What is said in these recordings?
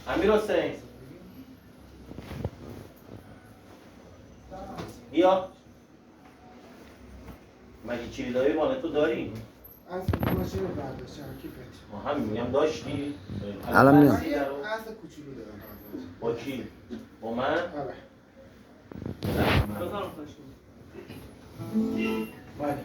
امیر حسین بیا. مگه کلیدای مال تو داری؟ از ماشین رو برداشتم کیفت. ما همین میگم داشتی؟ الان میام. از کوچولو دارم برداشت. با کی؟ با من؟ آره. بفرم خواهش بله.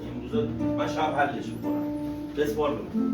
امروز من شب حلش میکنم. بسپار بمون.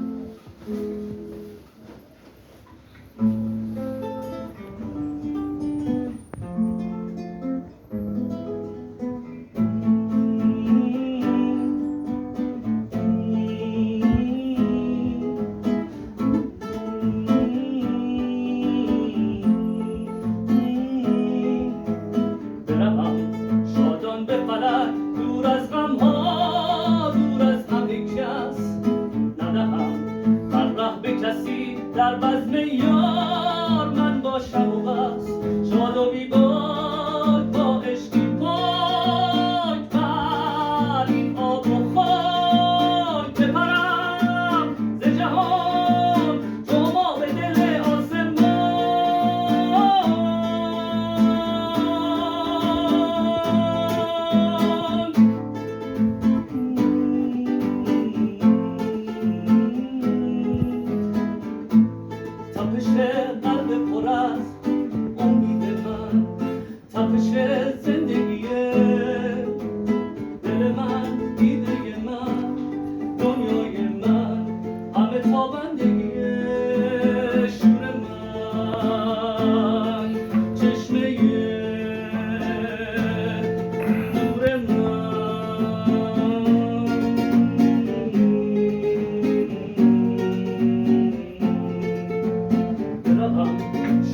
در بزم یار من باشم و بس شاد و بیباد با عشقی پاک بر این آب و خاک بپرم ز جهان شما به دل آسمان تپش قلب پر از امید من، تپش زندگی دل من، دیده من، دنیای من، همه تابندگی شور من، چشمه نور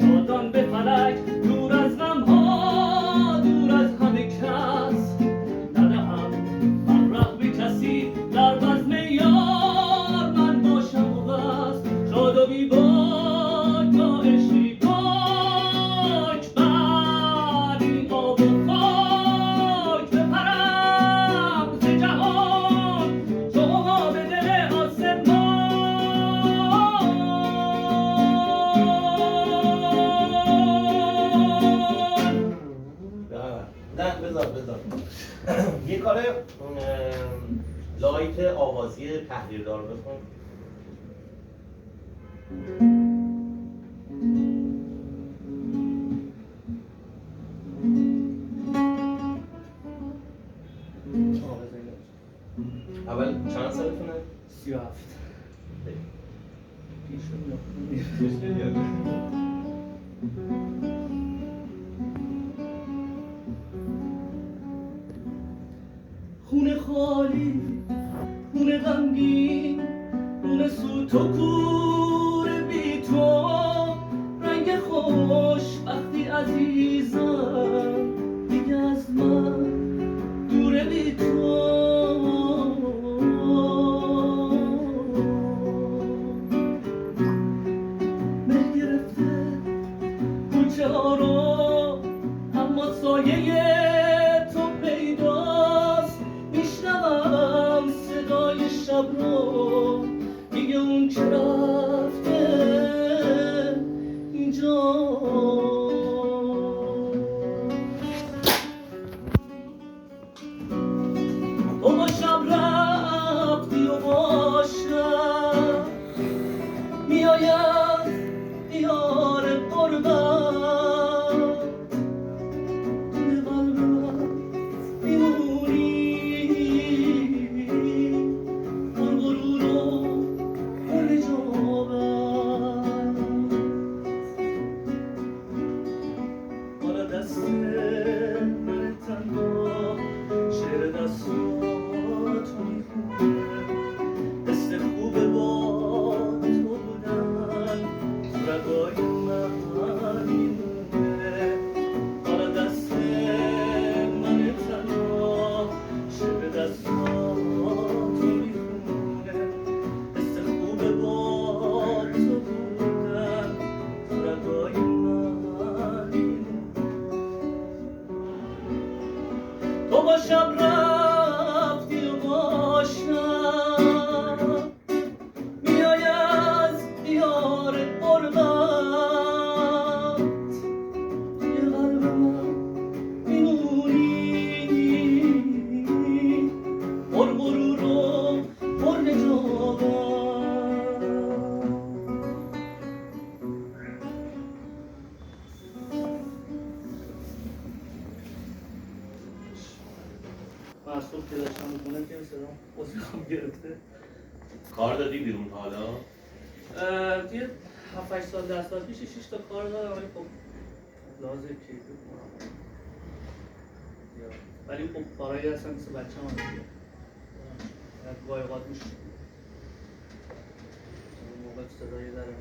شادان به فلک دور از غمها دور از همه کس ندهم فرح به کسی در بزم یار من باشم و بس شاد و بیباک با عشقی پاک بر این آب و خاک بپرم ز جهان شما به دل آسمان نه بذار یه کار لایت آوازی تحریردار بکن. اول چند سالتونه؟ 37 خونه خالی، خونه غمگین، خونه سوت و کور بی تو، رنگ خوش وقتی عزیزم دیگه از من دور بی تو. مه گرفته کوچه ها رو اما سایه تو پیداست، میشنوم صدای شب رو میگه اون که رفته اینجا. تو با شب رفتی و با شب میاید دیار قربت توی قلب من میمونی پر غرور و پر جابت. اومدم که مثلا وظیفه‌ام گرفته. کار دادی بیرون حالا؟ یه 7-8 سال 10 سال پیش 6 تا کار دارم ولی خب لازم کیفی کنم. ولی خب کارهایی هستن مثل بچه‌م هم دیگه. گاهی اوقات موقع صدایی داره